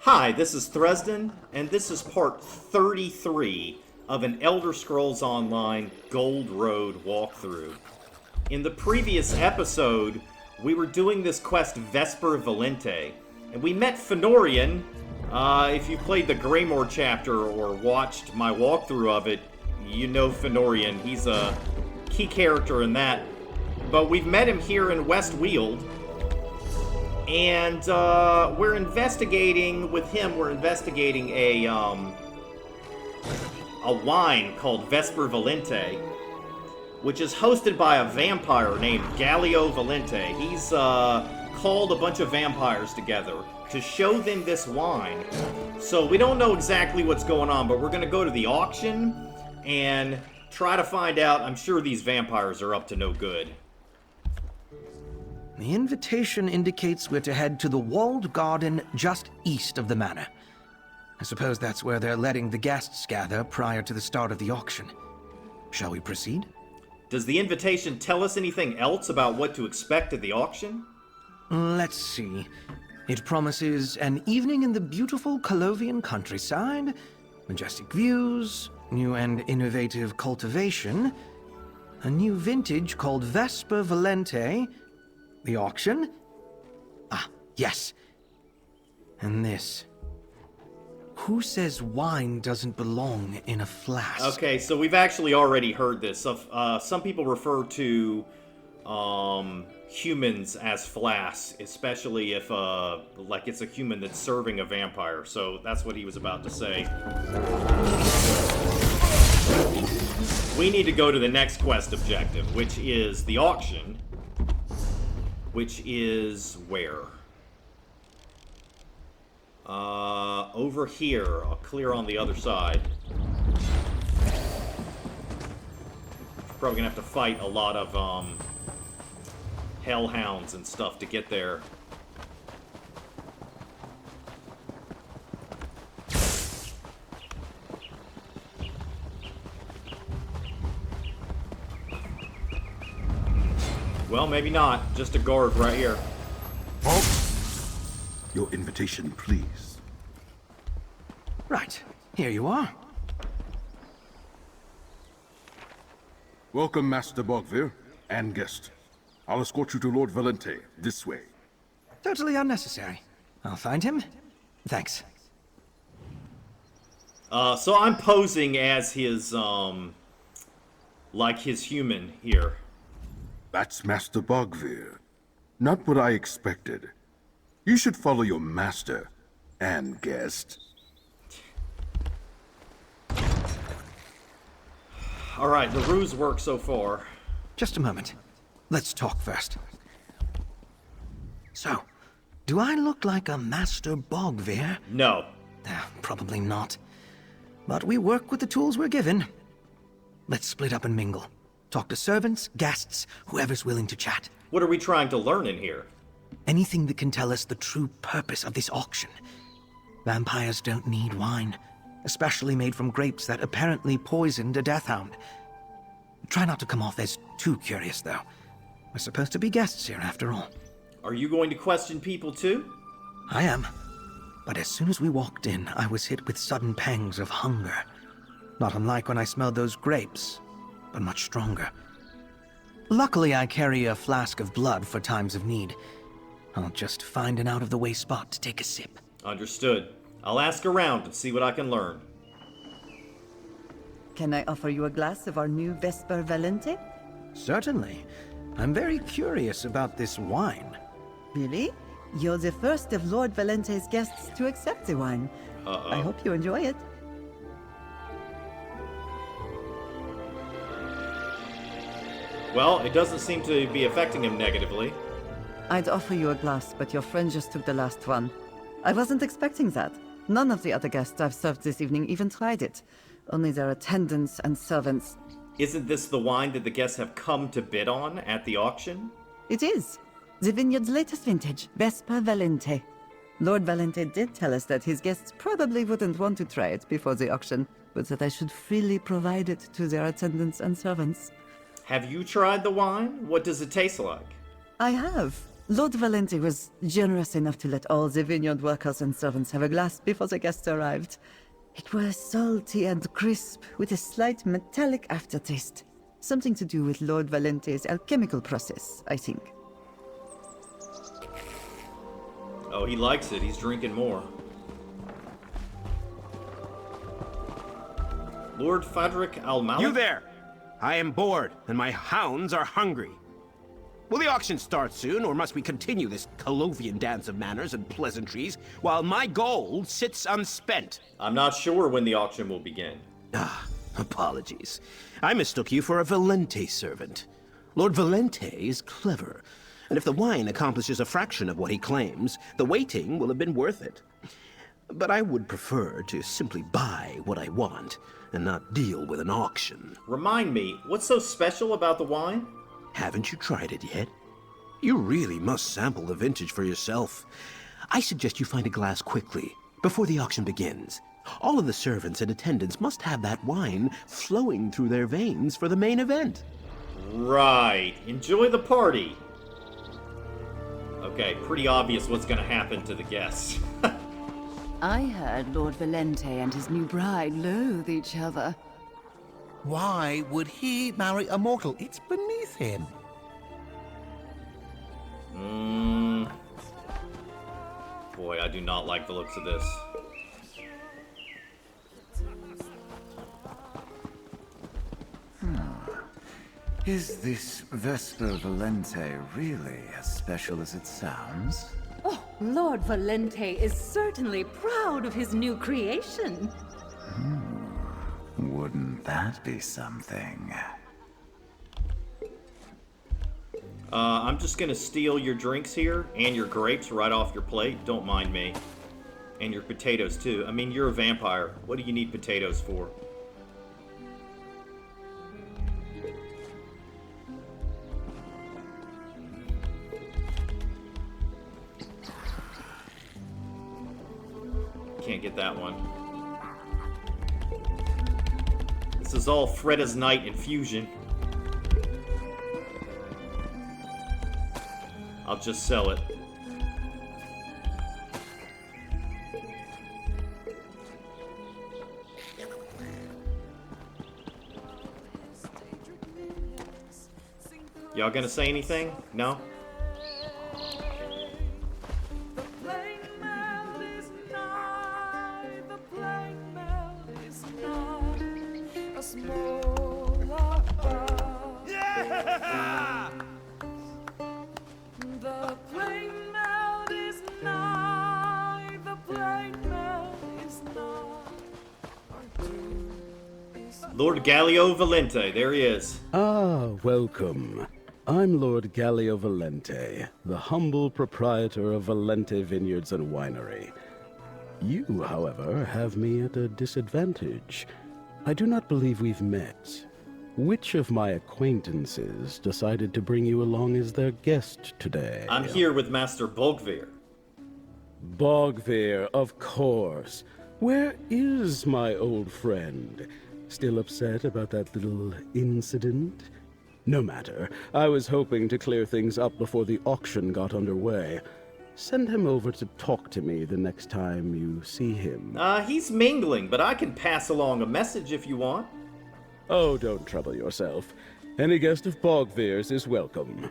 Hi, this is Thresden, and this is part 33 of an Elder Scrolls Online Gold Road walkthrough. In the previous episode, we were doing this quest Vesper Valente, and we met Fennorian. If you played the Greymore chapter or watched my walkthrough of it, you know Fennorian. He's a key character in that. But we've met him here in West Weald, and we're investigating with him. We're investigating a wine called Vesper Valente, which is hosted by a vampire named Galio Valente. He's called a bunch of vampires together to show them this wine. So we don't know exactly what's going on, but we're going to go to the auction and try to find out. I'm sure these vampires are up to no good. The invitation indicates we're to head to the walled garden just east of the manor. I suppose that's where they're letting the guests gather prior to the start of the auction. Shall we proceed? Does the invitation tell us anything else about what to expect at the auction? Let's see. It promises an evening in the beautiful Colovian countryside, majestic views, new and innovative cultivation, a new vintage called Vesper Valente. The auction? Ah, yes. And this. Who says wine doesn't belong in a flask? Okay, so we've actually already heard this. Some people refer to humans as flasks, especially if like it's a human that's serving a vampire. So that's what he was about to say. We need to go to the next quest objective, which is the auction. Which is where? Over here. I'll clear on the other side. Probably gonna have to fight a lot of hellhounds and stuff to get there. Well, maybe not. Just a guard right here. Halt! Your invitation, please. Right. Here you are. Welcome, Master Bogvir, and guest. I'll escort you to Lord Valente, this way. Totally unnecessary. I'll find him. Thanks. So I'm posing as his, like his human here. That's Master Bogvir. Not what I expected. You should follow your master and guest. Alright, the ruse worked so far. Just a moment. Let's talk first. So, do I look like a Master Bogvir? No. Probably not. But we work with the tools we're given. Let's split up and mingle. Talk to servants, guests, whoever's willing to chat. What are we trying to learn in here? Anything that can tell us the true purpose of this auction. Vampires don't need wine, especially made from grapes that apparently poisoned a deathhound. Try not to come off as too curious, though. We're supposed to be guests here, after all. Are you going to question people, too? I am. But as soon as we walked in, I was hit with sudden pangs of hunger. Not unlike when I smelled those grapes, but much stronger. Luckily, I carry a flask of blood for times of need. I'll just find an out-of-the-way spot to take a sip. Understood. I'll ask around and see what I can learn. Can I offer you a glass of our new Vesper Valente? Certainly. I'm very curious about this wine. Really? You're the first of Lord Valente's guests to accept the wine. I hope you enjoy it. Well, it doesn't seem to be affecting him negatively. I'd offer you a glass, but your friend just took the last one. I wasn't expecting that. None of the other guests I've served this evening even tried it. Only their attendants and servants. Isn't this the wine that the guests have come to bid on at the auction? It is. The vineyard's latest vintage, Vesper Valente. Lord Valente did tell us that his guests probably wouldn't want to try it before the auction, but that I should freely provide it to their attendants and servants. Have you tried the wine? What does it taste like? I have. Lord Valente was generous enough to let all the vineyard workers and servants have a glass before the guests arrived. It was salty and crisp, with a slight metallic aftertaste. Something to do with Lord Valente's alchemical process, I think. Oh, he likes it. He's drinking more. Lord Frederick Almalik? You there! I am bored, and my hounds are hungry. Will the auction start soon, or must we continue this Colovian dance of manners and pleasantries while my gold sits unspent? I'm not sure when the auction will begin. Apologies. I mistook you for a Valente servant. Lord Valente is clever, and if the wine accomplishes a fraction of what he claims, the waiting will have been worth it. But I would prefer to simply buy what I want, and not deal with an auction. Remind me, what's so special about the wine? Haven't you tried it yet? You really must sample the vintage for yourself. I suggest you find a glass quickly, before the auction begins. All of the servants and attendants must have that wine flowing through their veins for the main event. Right. Enjoy the party. Okay, pretty obvious what's gonna happen to the guests. I heard Lord Valente and his new bride loathe each other. Why would he marry a mortal? It's beneath him. Boy, I do not like the looks of this. Is this Vesper Valente really as special as it sounds? Oh, Lord Valente is certainly proud of his new creation. Wouldn't that be something? I'm just gonna steal your drinks here, and your grapes right off your plate. Don't mind me. And your potatoes, too. I mean, you're a vampire. What do you need potatoes for? Can't get that one. This is all Freda's Night infusion. I'll just sell it. Y'all gonna say anything? No? Lord Gallio Valente, there he is. Ah, welcome. I'm Lord Gallio Valente, the humble proprietor of Valente Vineyards and Winery. You, however, have me at a disadvantage. I do not believe we've met. Which of my acquaintances decided to bring you along as their guest today? I'm here with Master Bogvir. Bogvir, of course. Where is my old friend? Still upset about that little incident? No matter. I was hoping to clear things up before the auction got underway. Send him over to talk to me the next time you see him. He's mingling, but I can pass along a message if you want. Oh, don't trouble yourself. Any guest of Bogvir's is welcome.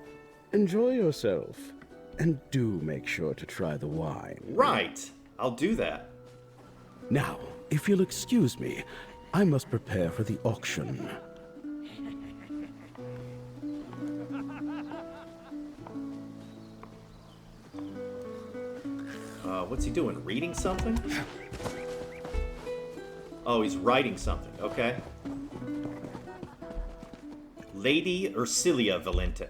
Enjoy yourself. And do make sure to try the wine. Right. I'll do that. Now, if you'll excuse me, I must prepare for the auction. What's he doing? Reading something? Oh, he's writing something. Okay. Lady Ursilia Valente.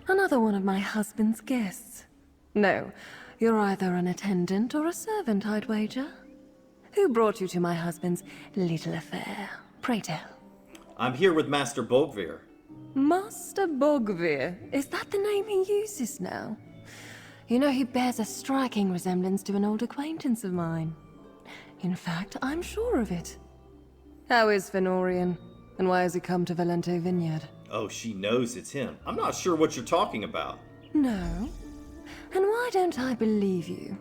Another one of my husband's guests. No, you're either an attendant or a servant, I'd wager. Who brought you to my husband's little affair? Pray tell. I'm here with Master Bogvir. Master Bogvir? Is that the name he uses now? You know, he bears a striking resemblance to an old acquaintance of mine. In fact, I'm sure of it. How is Fennorian? And why has he come to Valente Vineyard? Oh, she knows it's him. I'm not sure what you're talking about. No, And why don't I believe you?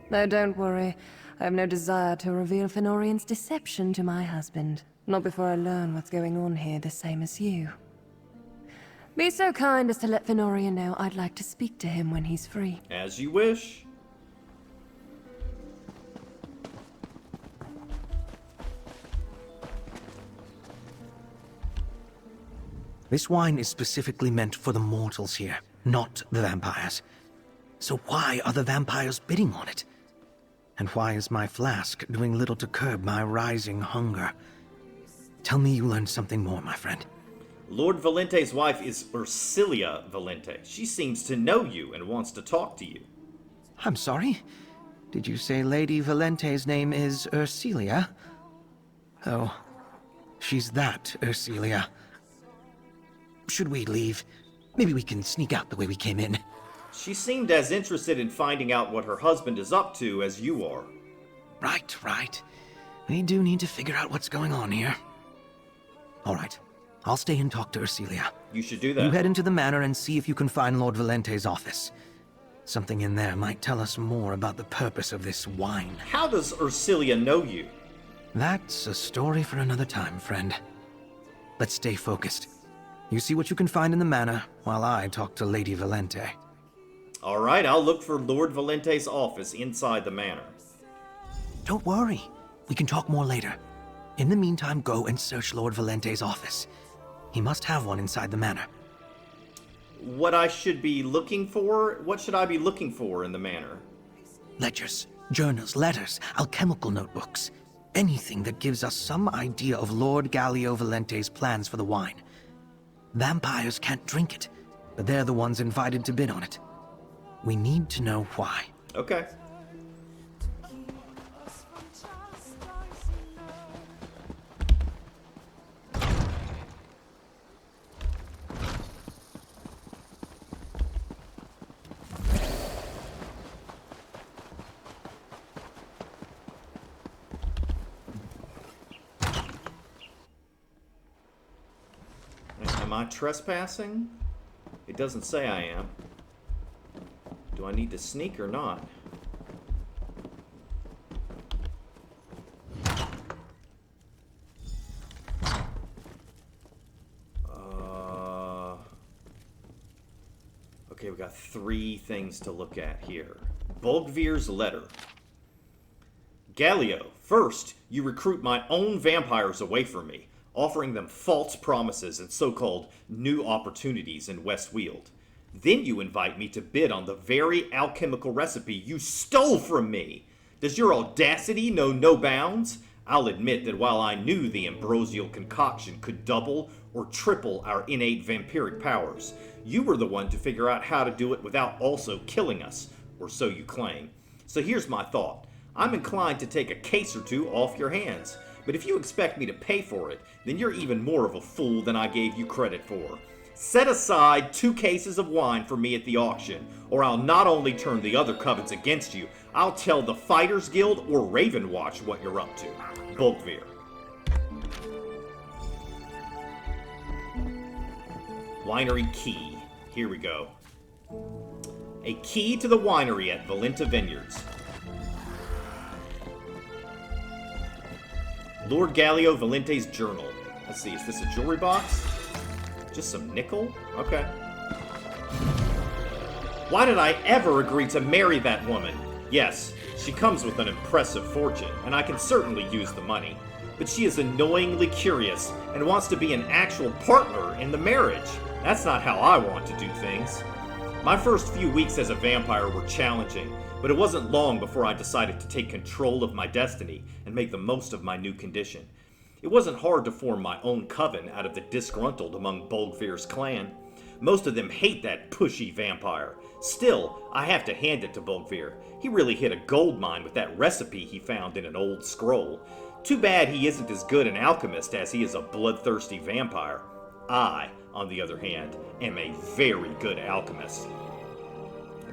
Though don't worry, I have no desire to reveal Fennorian's deception to my husband. Not before I learn what's going on here, the same as you. Be so kind as to let Fennorian know I'd like to speak to him when he's free. As you wish. This wine is specifically meant for the mortals here, not the vampires. So why are the vampires bidding on it? And why is my flask doing little to curb my rising hunger? Tell me you learned something more, my friend. Lord Valente's wife is Ursilia Valente. She seems to know you and wants to talk to you. I'm sorry? Did you say Lady Valente's name is Ursilia? Oh, she's that Ursilia. Should we leave? Maybe we can sneak out the way we came in. She seemed as interested in finding out what her husband is up to as you are. Right. We do need to figure out what's going on here. All right. I'll stay and talk to Ursilia. You should do that. You head into the manor and see if you can find Lord Valente's office. Something in there might tell us more about the purpose of this wine. How does Ursilia know you? That's a story for another time, friend. Let's stay focused. You see what you can find in the manor, while I talk to Lady Valente. All right, I'll look for Lord Valente's office inside the manor. Don't worry. We can talk more later. In the meantime, go and search Lord Valente's office. He must have one inside the manor. What I should be looking for? What should I be looking for in the manor? Ledgers, journals, letters, alchemical notebooks. Anything that gives us some idea of Lord Galio Valente's plans for the wine. Vampires can't drink it, but they're the ones invited to bid on it. We need to know why. Okay. Am I trespassing? It doesn't say I am. Do I need to sneak or not? Okay, we got 3 things to look at here. Bulgvir's letter. Galio, first, you recruit my own vampires away from me, offering them false promises and so-called new opportunities in Westweald. Then you invite me to bid on the very alchemical recipe you stole from me. Does your audacity know no bounds? I'll admit that while I knew the ambrosial concoction could double or triple our innate vampiric powers, you were the one to figure out how to do it without also killing us, or so you claim. So here's my thought. I'm inclined to take a case or 2 off your hands, but if you expect me to pay for it, then you're even more of a fool than I gave you credit for. Set aside 2 cases of wine for me at the auction, or I'll not only turn the other covens against you, I'll tell the Fighters Guild or Ravenwatch what you're up to. Bulgvir. Winery key. Here we go. A key to the winery at Valente Vineyards. Lord Galio Valente's journal. Let's see, is this a jewelry box? Just some nickel? Okay. Why did I ever agree to marry that woman? Yes, she comes with an impressive fortune, and I can certainly use the money. But she is annoyingly curious and wants to be an actual partner in the marriage. That's not how I want to do things. My first few weeks as a vampire were challenging, but it wasn't long before I decided to take control of my destiny and make the most of my new condition. It wasn't hard to form my own coven out of the disgruntled among Bulgvir's clan. Most of them hate that pushy vampire. Still, I have to hand it to Bulgvir. He really hit a gold mine with that recipe he found in an old scroll. Too bad he isn't as good an alchemist as he is a bloodthirsty vampire. I, on the other hand, am a very good alchemist.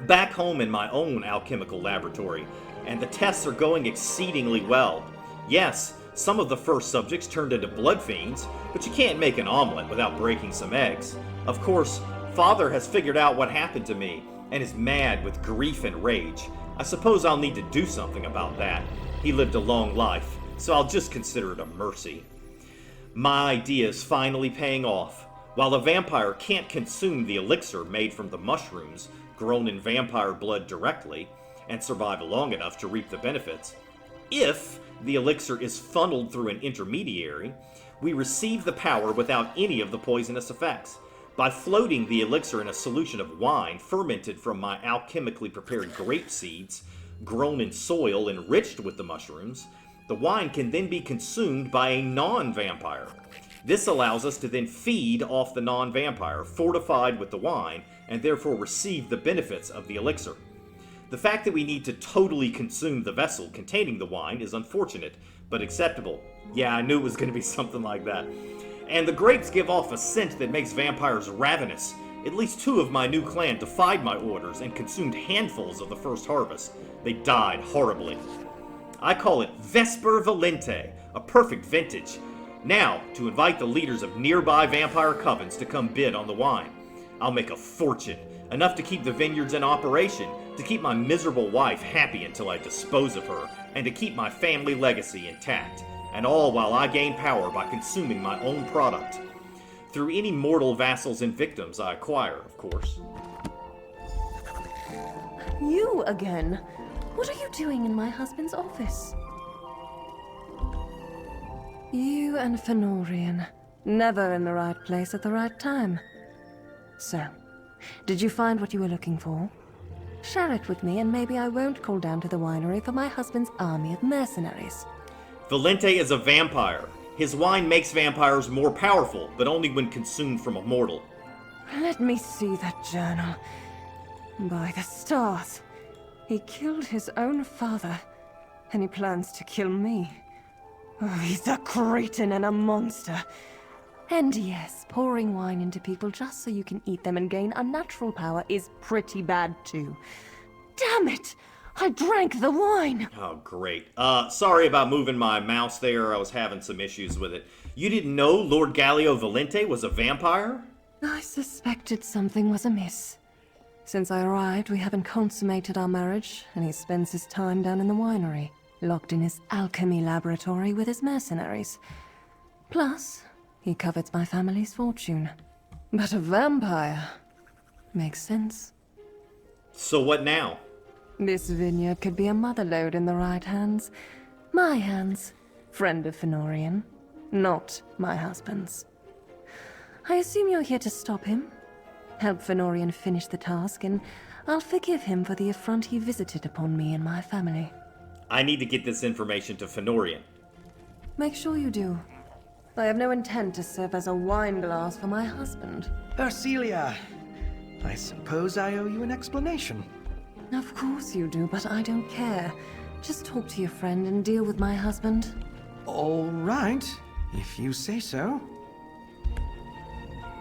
Back home in my own alchemical laboratory, and the tests are going exceedingly well. Yes, some of the first subjects turned into blood fiends, but you can't make an omelet without breaking some eggs. Of course, Father has figured out what happened to me, and is mad with grief and rage. I suppose I'll need to do something about that. He lived a long life, so I'll just consider it a mercy. My idea is finally paying off. While a vampire can't consume the elixir made from the mushrooms grown in vampire blood directly and survive long enough to reap the benefits, if the elixir is funneled through an intermediary, we receive the power without any of the poisonous effects. By floating the elixir in a solution of wine fermented from my alchemically prepared grape seeds, grown in soil enriched with the mushrooms, the wine can then be consumed by a non-vampire. This allows us to then feed off the non-vampire, fortified with the wine, and therefore receive the benefits of the elixir. The fact that we need to totally consume the vessel containing the wine is unfortunate, but acceptable. Yeah, I knew it was going to be something like that. And the grapes give off a scent that makes vampires ravenous. At least 2 of my new clan defied my orders and consumed handfuls of the first harvest. They died horribly. I call it Vesper Valente, a perfect vintage. Now, to invite the leaders of nearby vampire covens to come bid on the wine. I'll make a fortune, enough to keep the vineyards in operation, to keep my miserable wife happy until I dispose of her, and to keep my family legacy intact. And all while I gain power by consuming my own product. Through any mortal vassals and victims I acquire, of course. You again? What are you doing in my husband's office? You and Fennorian. Never in the right place at the right time. So, did you find what you were looking for? Share it with me and maybe I won't call down to the winery for my husband's army of mercenaries. Valente is a vampire. His wine makes vampires more powerful, but only when consumed from a mortal. Let me see that journal. By the stars. He killed his own father, and he plans to kill me. Oh, he's a cretin and a monster. And yes, pouring wine into people just so you can eat them and gain unnatural power is pretty bad too. Damn it! I drank the wine! Oh, great. Sorry about moving my mouse there. I was having some issues with it. You didn't know Lord Galio Valente was a vampire? I suspected something was amiss. Since I arrived, we haven't consummated our marriage, and he spends his time down in the winery, locked in his alchemy laboratory with his mercenaries. Plus, he covets my family's fortune. But a vampire makes sense. So what now? This vineyard could be a motherlode in the right hands. My hands, friend of Fennorian, not my husband's. I assume you're here to stop him? Help Fennorian finish the task, and I'll forgive him for the affront he visited upon me and my family. I need to get this information to Fennorian. Make sure you do. I have no intent to serve as a wine glass for my husband. Ursilia, I suppose I owe you an explanation. Of course you do, but I don't care. Just talk to your friend and deal with my husband. All right, if you say so.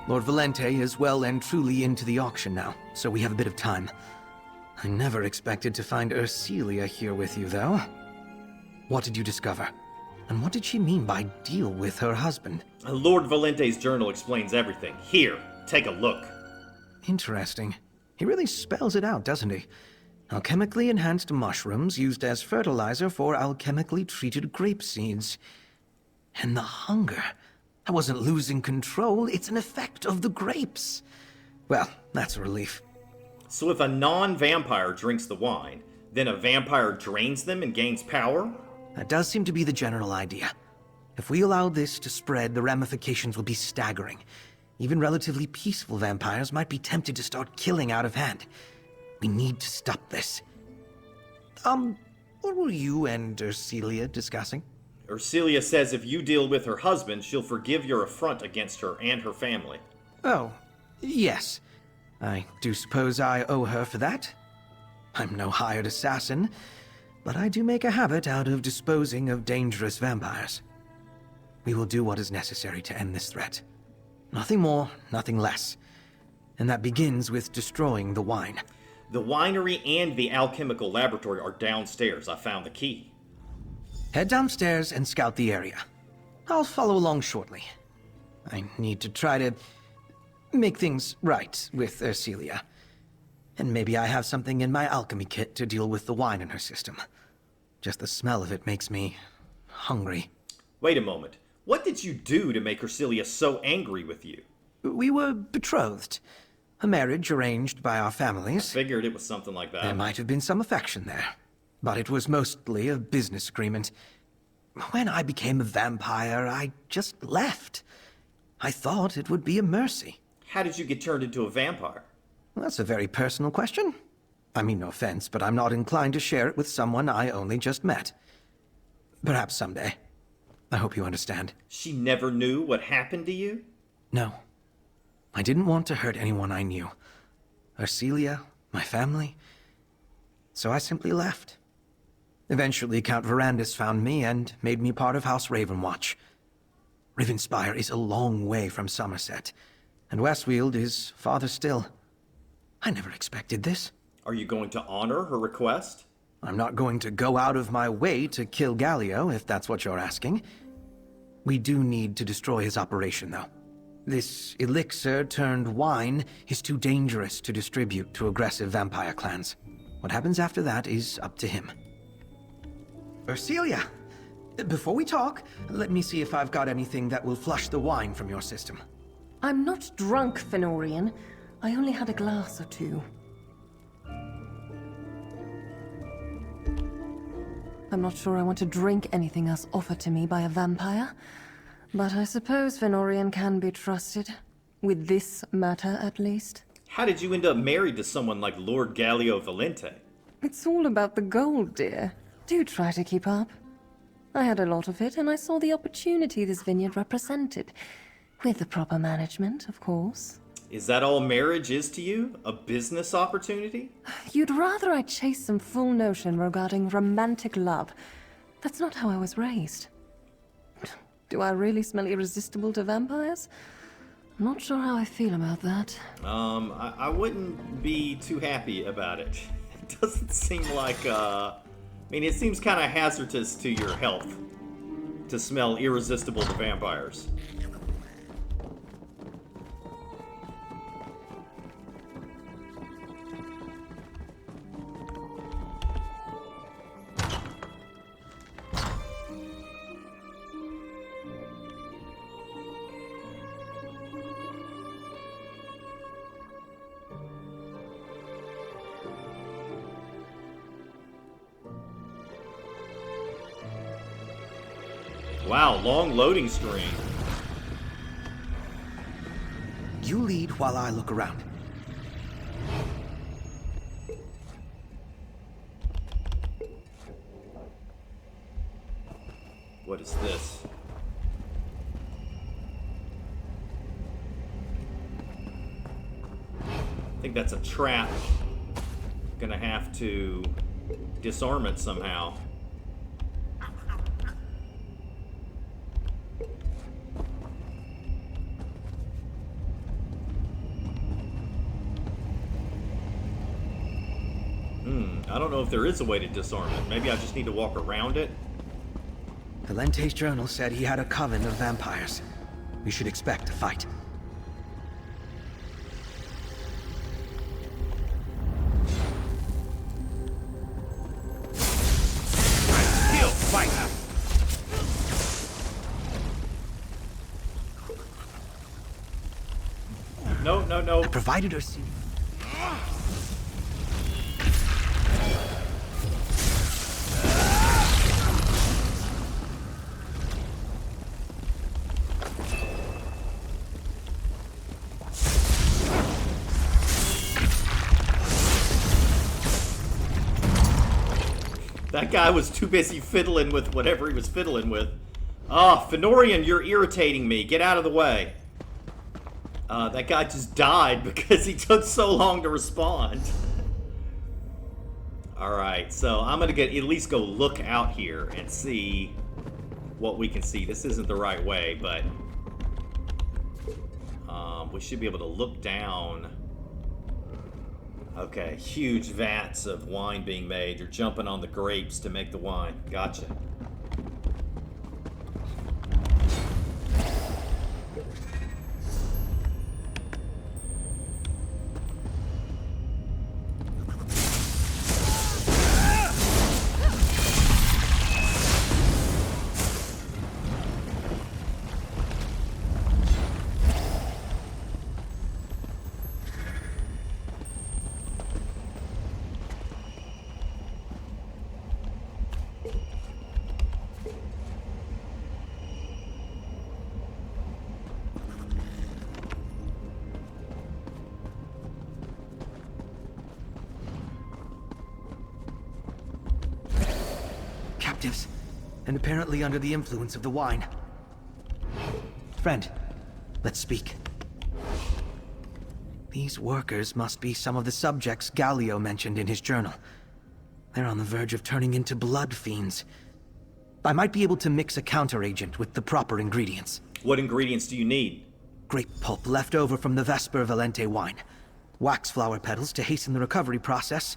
Lord Valente is well and truly into the auction now, so we have a bit of time. I never expected to find Ursilia here with you, though. What did you discover? And what did she mean by deal with her husband? Lord Valente's journal explains everything. Here, take a look. Interesting. He really spells it out, doesn't he? Alchemically enhanced mushrooms used as fertilizer for alchemically treated grape seeds. And the hunger. I wasn't losing control, it's an effect of the grapes. Well, that's a relief. So if a non-vampire drinks the wine, then a vampire drains them and gains power? That does seem to be the general idea. If we allow this to spread, the ramifications will be staggering. Even relatively peaceful vampires might be tempted to start killing out of hand. We need to stop this. What were you and Ursilia discussing? Ursilia says if you deal with her husband, she'll forgive your affront against her and her family. Oh, yes. I do suppose I owe her for that. I'm no hired assassin, but I do make a habit out of disposing of dangerous vampires. We will do what is necessary to end this threat. Nothing more, nothing less. And that begins with destroying the wine. The winery and the alchemical laboratory are downstairs. I found the key. Head downstairs and scout the area. I'll follow along shortly. I need to try to make things right with Ursilia. And maybe I have something in my alchemy kit to deal with the wine in her system. Just the smell of it makes me hungry. Wait a moment. What did you do to make Ursilia so angry with you? We were betrothed. A marriage arranged by our families. Figured it was something like that. There might have been some affection there, but it was mostly a business agreement. When I became a vampire, I just left. I thought it would be a mercy. How did you get turned into a vampire? Well, that's a very personal question. I mean no offense, but I'm not inclined to share it with someone I only just met. Perhaps someday. I hope you understand. She never knew what happened to you? No. I didn't want to hurt anyone I knew. Ursilia, my family. So I simply left. Eventually, Count Verandis found me and made me part of House Ravenwatch. Rivenspire is a long way from Somerset, and Westfield is farther still. I never expected this. Are you going to honor her request? I'm not going to go out of my way to kill Gallio, if that's what you're asking. We do need to destroy his operation, though. This elixir turned wine is too dangerous to distribute to aggressive vampire clans. What happens after that is up to him. Ursilia, before we talk, let me see if I've got anything that will flush the wine from your system. I'm not drunk, Fennorian. I only had a glass or two. I'm not sure I want to drink anything else offered to me by a vampire. But I suppose Fennorian can be trusted. With this matter, at least. How did you end up married to someone like Lord Gallio Valente? It's all about the gold, dear. Do try to keep up. I had a lot of it, and I saw the opportunity this vineyard represented. With the proper management, of course. Is that all marriage is to you? A business opportunity? You'd rather I chase some fool notion regarding romantic love. That's not how I was raised. Do I really smell irresistible to vampires? I'm not sure how I feel about that. I wouldn't be too happy about it. It doesn't seem like, I mean, it seems kind of hazardous to your health to smell irresistible to vampires. Wow, long loading screen. You lead while I look around. What is this? I think that's a trap. Gonna have to disarm it somehow. I don't know if there is a way to disarm it. Maybe I just need to walk around it. Valente's journal said he had a coven of vampires. We should expect a fight. He'll fight. No, no, no. I provided her. That guy was too busy fiddling with whatever he was fiddling with. Ah, Fennorian, you're irritating me. Get out of the way. That guy just died because he took so long to respond. Alright, so I'm gonna at least go look out here and see what we can see. This isn't the right way, but we should be able to look down. Okay, huge vats of wine being made. You're jumping on the grapes to make the wine. Gotcha. objectives, and apparently under the influence of the wine. Friend, let's speak. These workers must be some of the subjects Galio mentioned in his journal. They're on the verge of turning into blood fiends. I might be able to mix a counteragent with the proper ingredients. What ingredients do you need? Grape pulp left over from the Vesper Valente wine, wax flower petals to hasten the recovery process,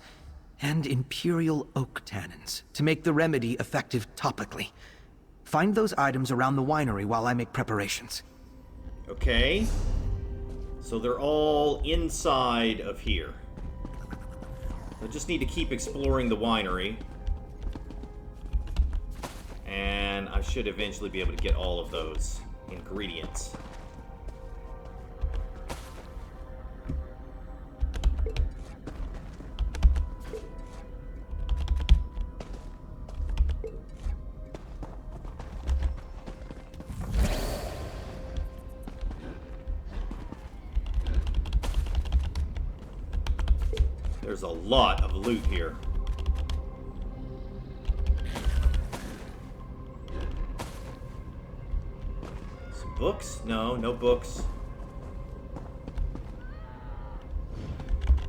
and imperial oak tannins to make the remedy effective topically. Find those items around the winery while I make preparations. Okay. So they're all inside of here. I just need to keep exploring the winery. And I should eventually be able to get all of those ingredients. There's a lot of loot here. Some books? No, no books.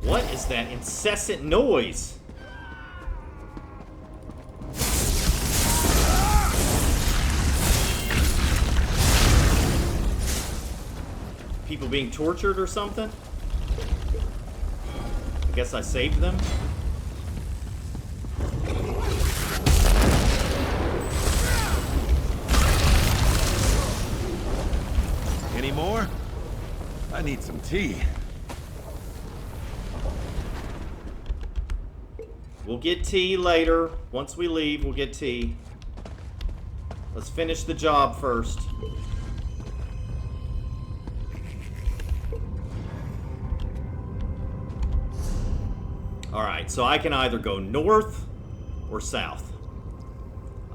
What is that incessant noise? People being tortured or something? Guess I saved them. Any more? I need some tea. We'll get tea later. Once we leave, we'll get tea. Let's finish the job first. Alright, so I can either go north or south.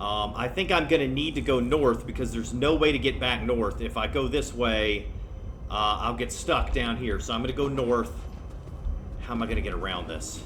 I think I'm going to need to go north because there's no way to get back north. If I go this way, I'll get stuck down here. So I'm going to go north. How am I going to get around this?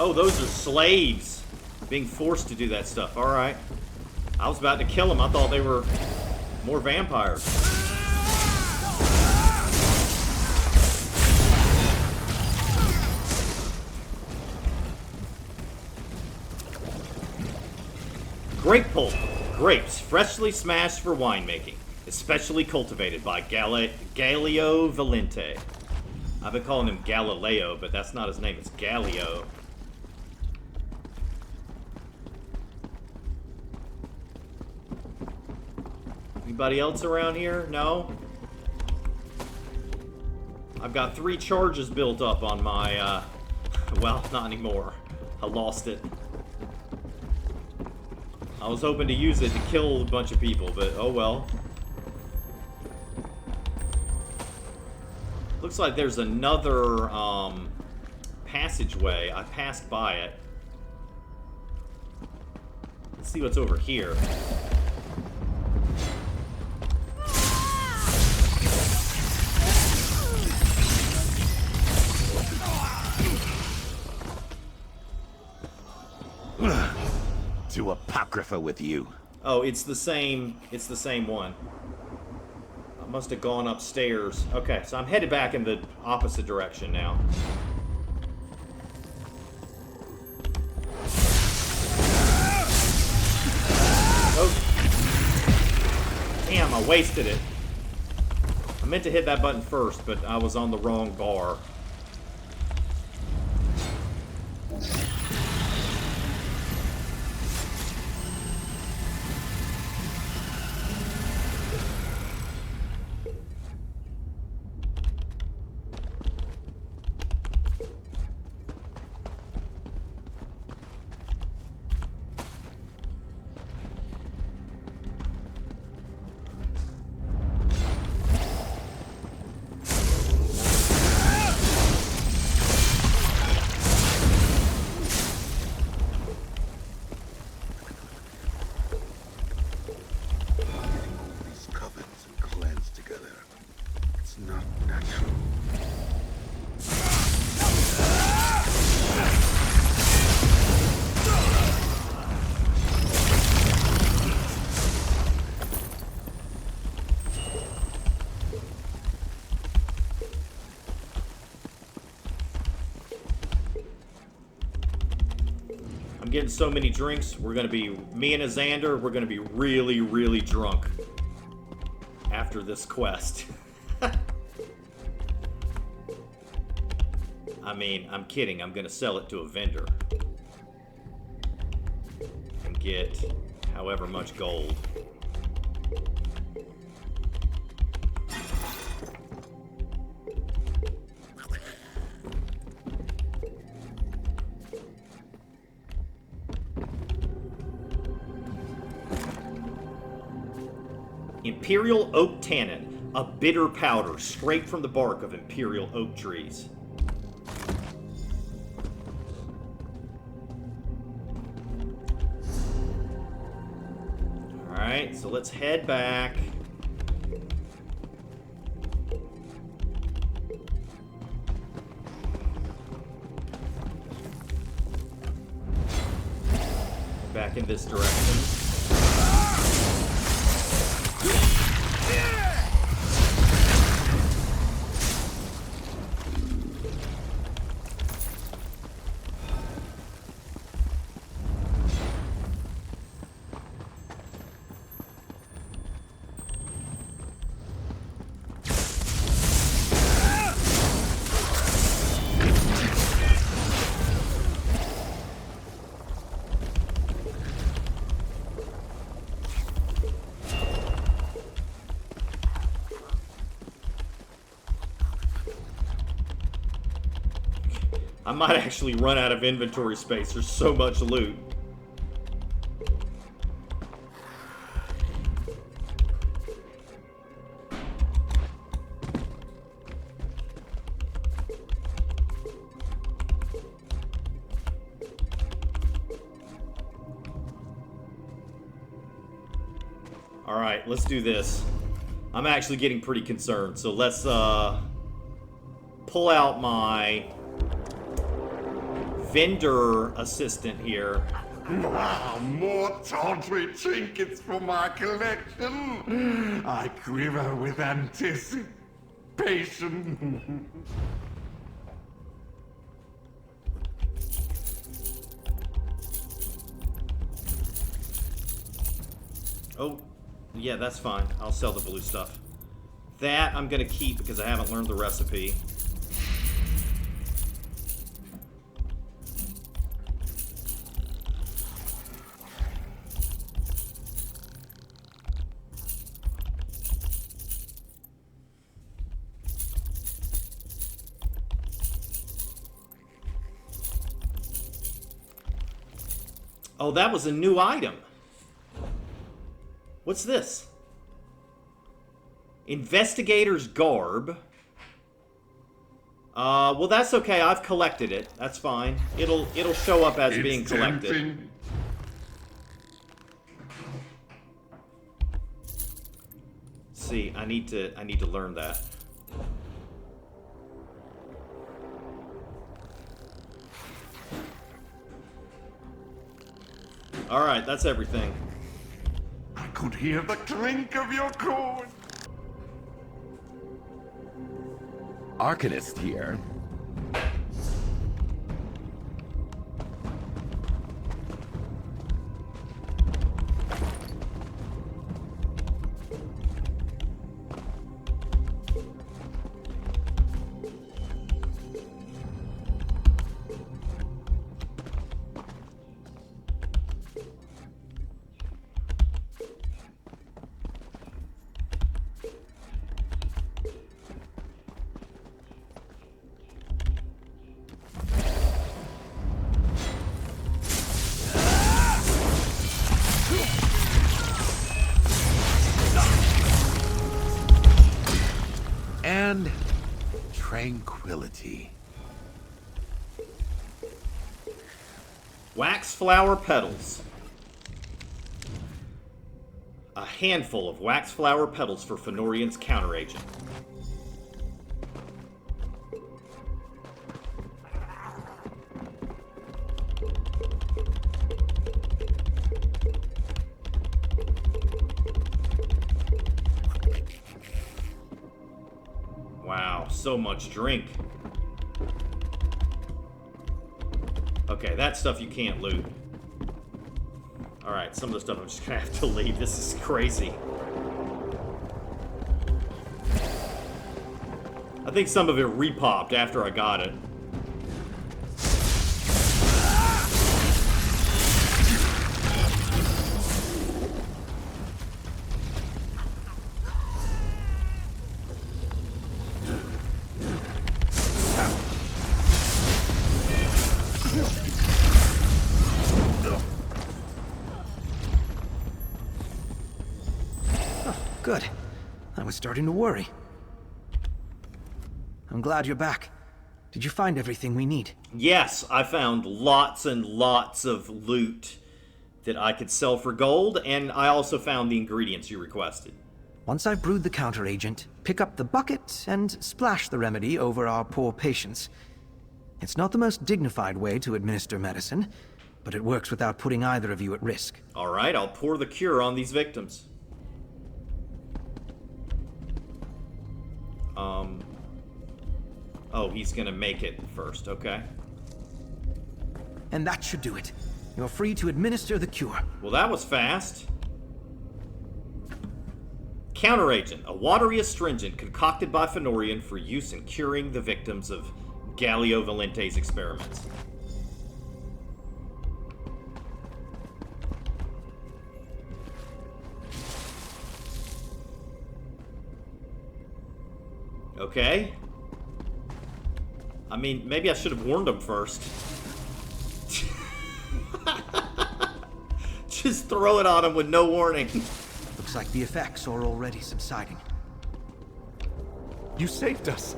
Oh, those are slaves being forced to do that stuff. All right. I was about to kill them. I thought they were more vampires. Grape pulp. Grapes, freshly smashed for winemaking. Especially cultivated by Galio Valente. I've been calling him Galileo, but that's not his name. It's Galio. Anybody else around here? No? I've got 3 charges built up on my, well, not anymore. I lost it. I was hoping to use it to kill a bunch of people, but oh well. Looks like there's another, passageway. I passed by it. Let's see what's over here. To Apocrypha with you. Oh, it's the same one. I must have gone upstairs. Okay, so I'm headed back in the opposite direction now. Oh. Damn, I wasted it. I meant to hit that button first, but I was on the wrong bar. I'm getting so many drinks. We're gonna be, me and Xander, we're gonna be really, really drunk after this quest. I mean, I'm kidding. I'm gonna sell it to a vendor and get however much gold. Imperial oak tannin, a bitter powder straight from the bark of imperial oak trees. Alright, so let's head back. Back in this direction. I might actually run out of inventory space. There's so much loot. All right, let's do this. I'm actually getting pretty concerned. So let's pull out my vendor assistant here. Wow, more tawdry trinkets for my collection. I quiver with anticipation. Oh, yeah, that's fine. I'll sell the blue stuff. That I'm gonna keep because I haven't learned the recipe. Oh, that was a new item. What's this? Investigator's garb. Well, that's okay. I've collected it. That's fine. It'll show up as being collected. Tempting. See, I need to learn that. Alright, that's everything. I could hear the clink of your cord. Arcanist here. And tranquility. Wax flower petals. A handful of wax flower petals for Fennorian's counteragent. Wow, so much drink. Okay, that stuff you can't loot. Alright, some of the stuff I'm just gonna have to leave. This is crazy. I think some of it repopped after I got it. Good. I was starting to worry. I'm glad you're back. Did you find everything we need? Yes, I found lots and lots of loot that I could sell for gold, and I also found the ingredients you requested. Once I've brewed the counteragent, pick up the bucket and splash the remedy over our poor patients. It's not the most dignified way to administer medicine, but it works without putting either of you at risk. Alright, I'll pour the cure on these victims. Oh, he's gonna make it first, okay. And that should do it. You're free to administer the cure. Well, that was fast. Counteragent, a watery astringent concocted by Fennorian for use in curing the victims of Galio Valente's experiments. Okay. I mean, maybe I should have warned him first. Just throw it on him with no warning. Looks like the effects are already subsiding. You saved us.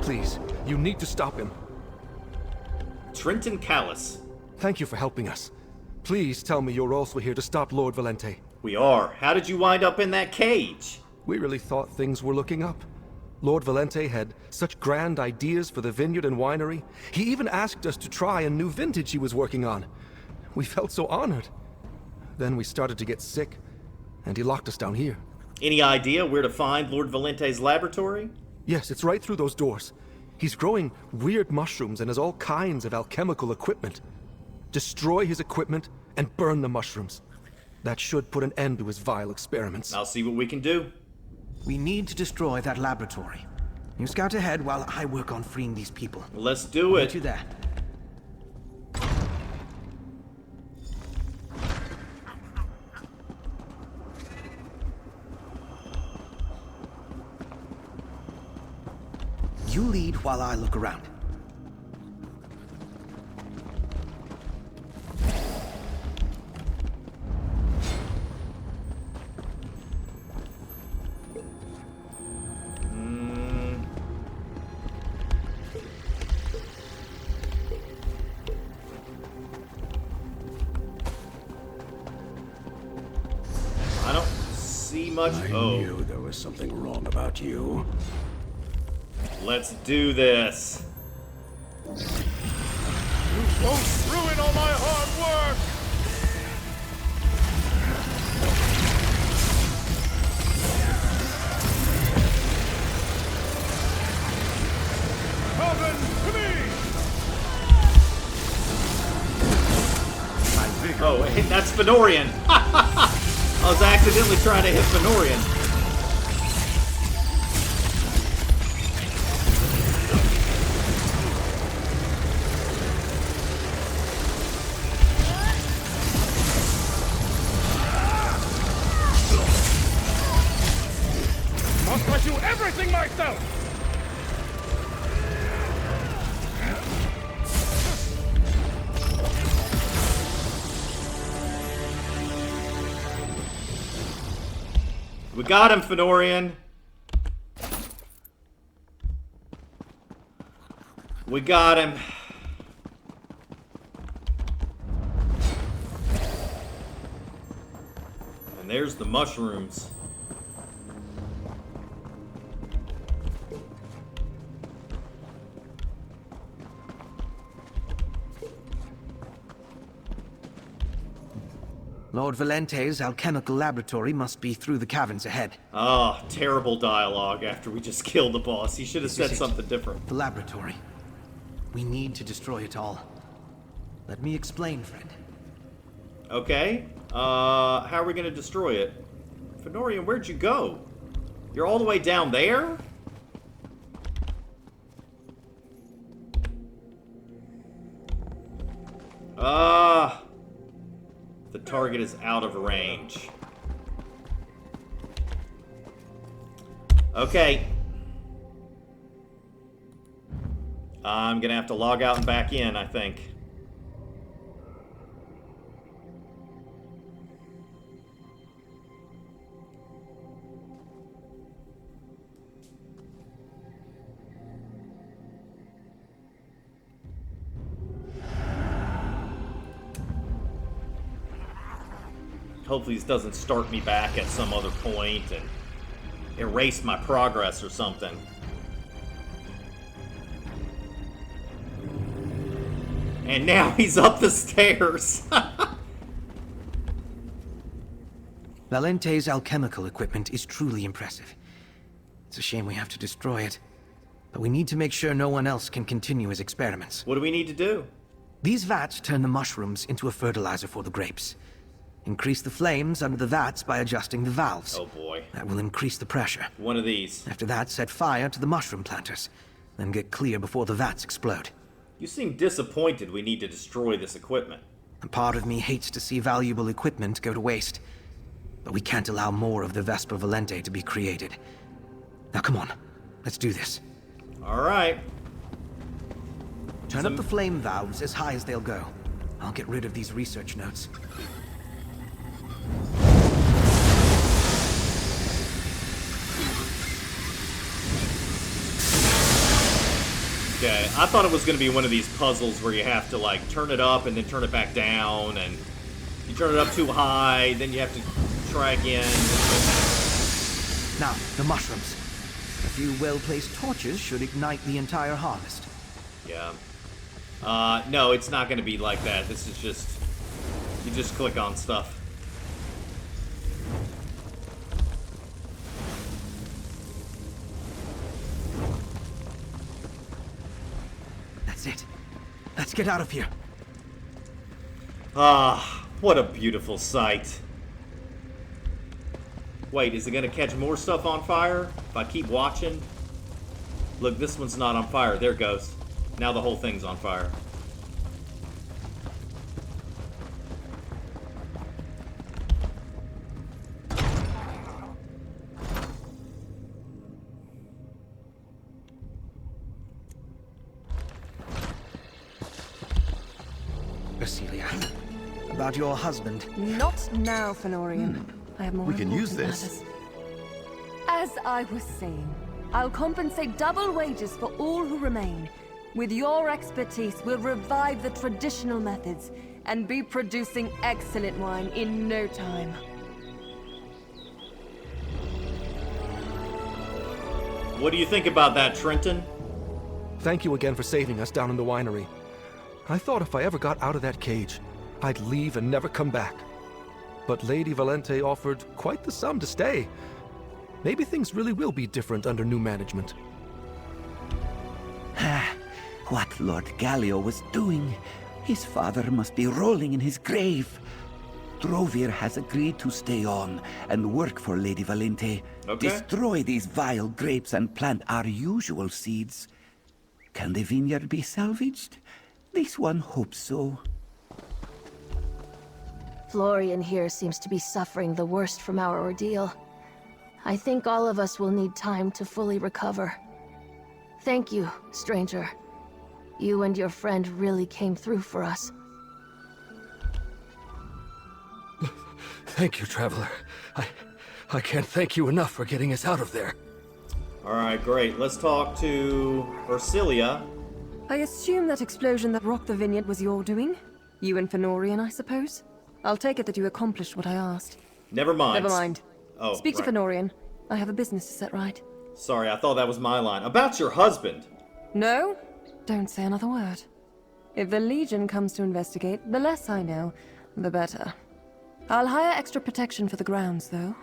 Please, you need to stop him. Trenton Callis. Thank you for helping us. Please tell me you're also here to stop Lord Valente. We are. How did you wind up in that cage? We really thought things were looking up. Lord Valente had such grand ideas for the vineyard and winery. He even asked us to try a new vintage he was working on. We felt so honored. Then we started to get sick, and he locked us down here. Any idea where to find Lord Valente's laboratory? Yes, it's right through those doors. He's growing weird mushrooms and has all kinds of alchemical equipment. Destroy his equipment and burn the mushrooms. That should put an end to his vile experiments. I'll see what we can do. We need to destroy that laboratory. You scout ahead while I work on freeing these people. Let's do it. Meet you there. You lead while I look around. I don't see much. I knew there was something wrong about you. Let's do this. You won't ruin all my hard work! Oh, wait, that's Fennorian. I was accidentally trying to hit Fennorian. Must do everything myself! We got him, Fennorian. We got him. And there's the mushrooms. Lord Valente's alchemical laboratory must be through the caverns ahead. Oh, terrible dialogue after we just killed the boss. He should have said something different. The laboratory. We need to destroy it all. Let me explain, friend. Okay. How are we going to destroy it? Fennorian, where'd you go? You're all the way down there? The target is out of range. Okay. I'm gonna have to log out and back in, I think. Hopefully this doesn't start me back at some other point and erase my progress or something. And now he's up the stairs. Valente's alchemical equipment is truly impressive. It's a shame we have to destroy it. But we need to make sure no one else can continue his experiments. What do we need to do? These vats turn the mushrooms into a fertilizer for the grapes. Increase the flames under the vats by adjusting the valves. Oh boy. That will increase the pressure. One of these. After that, set fire to the mushroom planters. Then get clear before the vats explode. You seem disappointed we need to destroy this equipment. A part of me hates to see valuable equipment go to waste. But we can't allow more of the Vesper Valente to be created. Now come on, let's do this. Alright. Turn up the flame valves as high as they'll go. I'll get rid of these research notes. Okay, I thought it was going to be one of these puzzles where you have to, like, turn it up and then turn it back down, and you turn it up too high, then you have to try again. Now, the mushrooms. A few well-placed torches should ignite the entire harvest. Yeah. No, it's not going to be like that. This is just... You just click on stuff. That's it. Let's get out of here. Ah, what a beautiful sight. Wait, is it going to catch more stuff on fire if I keep watching? Look, this one's not on fire. There it goes. Now the whole thing's on fire. Celia, about your husband. Not now, Fennorian. I have more We can use important this. matters. As I was saying, I'll compensate double wages for all who remain. With your expertise, we'll revive the traditional methods and be producing excellent wine in no time. What do you think about that, Trenton? Thank you again for saving us down in the winery. I thought if I ever got out of that cage, I'd leave and never come back. But Lady Valente offered quite the sum to stay. Maybe things really will be different under new management. What Lord Gallio was doing His father must be rolling in his grave. Drovir has agreed to stay on and work for Lady Valente. Okay. Destroy these vile grapes and plant our usual seeds. Can the vineyard be salvaged? This one hopes so. Florian here seems to be suffering the worst from our ordeal. I think all of us will need time to fully recover. Thank you, stranger. You and your friend really came through for us. Thank you, Traveler. I can't thank you enough for getting us out of there. Alright, great. Let's talk to Ursilia. I assume that explosion that rocked the vineyard was your doing? You and Fennorian, I suppose? I'll take it that you accomplished what I asked. Never mind. Never mind. Oh, Speak to Fennorian. I have a business to set right. Sorry, I thought that was my line. About your husband. No? Don't say another word. If the Legion comes to investigate, the less I know, the better. I'll hire extra protection for the grounds, though.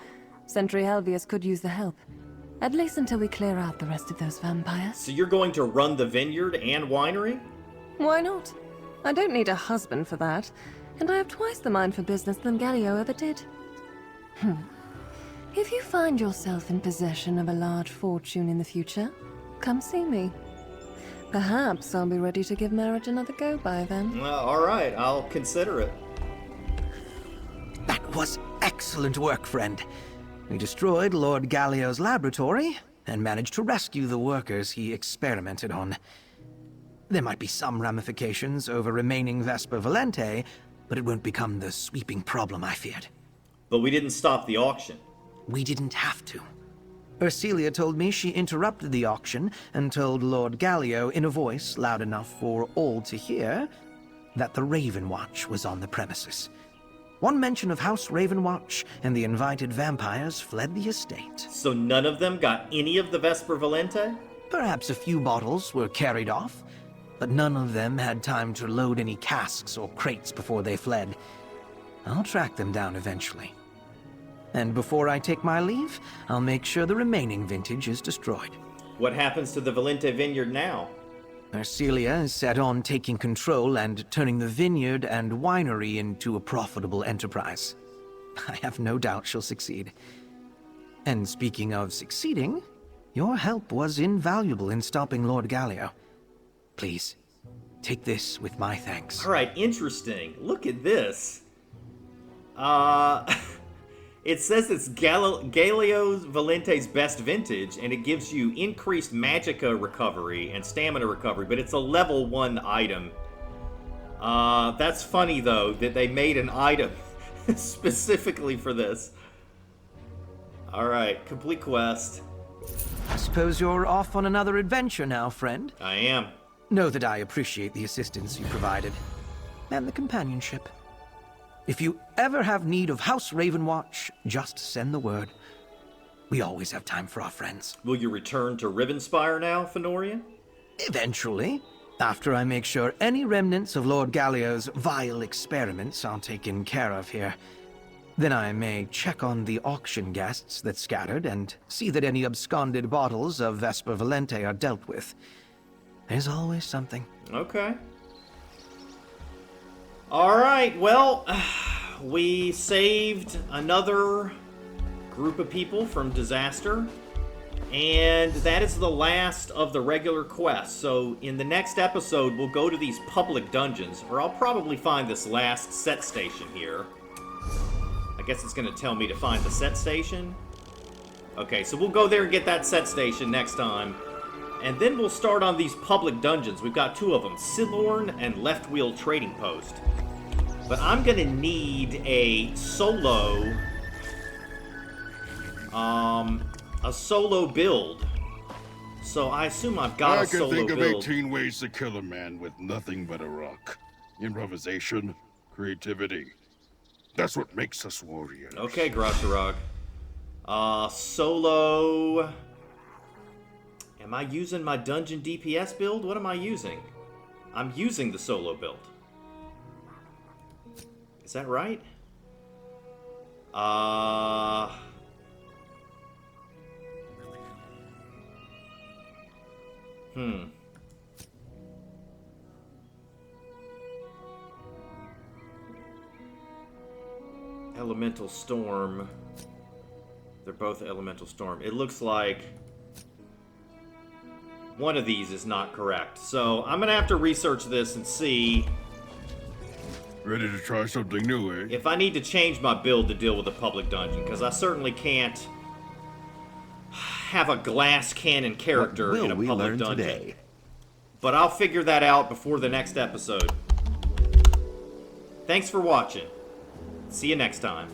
Sentry Helvius could use the help. At least until we clear out the rest of those vampires. So you're going to run the vineyard and winery? Why not? I don't need a husband for that, and I have twice the mind for business than Galio ever did. If you find yourself in possession of a large fortune in the future, come see me. Perhaps I'll be ready to give marriage another go by then. Alright, I'll consider it. That was excellent work, friend. We destroyed Lord Galio's laboratory and managed to rescue the workers he experimented on. There might be some ramifications over remaining Vesper Valente, but it won't become the sweeping problem I feared. But we didn't stop the auction. We didn't have to. Ursilia told me she interrupted the auction and told Lord Galio in a voice loud enough for all to hear that the Ravenwatch was on the premises. One mention of House Ravenwatch and the invited vampires fled the estate. So none of them got any of the Vesper Valente? Perhaps a few bottles were carried off, but none of them had time to load any casks or crates before they fled. I'll track them down eventually. And before I take my leave, I'll make sure the remaining vintage is destroyed. What happens to the Valente vineyard now? Ursilia is set on taking control and turning the vineyard and winery into a profitable enterprise. I have no doubt she'll succeed. And speaking of succeeding, your help was invaluable in stopping Lord Galio. Please, take this with my thanks. Alright, interesting. Look at this. It says it's Galio Valente's best vintage, and it gives you increased magicka recovery and stamina recovery, but it's a level 1 item. That's funny, though, that they made an item specifically for this. Alright, complete quest. I suppose you're off on another adventure now, friend? I am. Know that I appreciate the assistance you provided, and the companionship. If you ever have need of House Ravenwatch, just send the word. We always have time for our friends. Will you return to Rivenspire now, Fennorian? Eventually. After I make sure any remnants of Lord Galio's vile experiments are taken care of here. Then I may check on the auction guests that scattered and see that any absconded bottles of Vesper Valente are dealt with. There's always something. Okay. Alright, well, we saved another group of people from disaster, and that is the last of the regular quests. So in the next episode, we'll go to these public dungeons, or I'll probably find this last set station here. I guess it's going to tell me to find the set station. Okay, so we'll go there and get that set station next time. And then we'll start on these public dungeons. We've got 2 of them, Silorn and Left Wheel Trading Post. But I'm gonna need a solo build. So I assume I've got a solo build. I can think of 18 ways to kill a man with nothing but a rock. Improvisation, creativity. That's what makes us warriors. Okay, Grasharog. Solo... Am I using my dungeon DPS build? What am I using? I'm using the solo build. Is that right? Elemental Storm. They're both Elemental Storm. It looks like one of these is not correct. So I'm going to have to research this and see. Ready to try something new, eh? If I need to change my build to deal with the public dungeon, because I certainly can't have a glass cannon character in a public dungeon. Today? But I'll figure that out before the next episode. Thanks for watching. See you next time.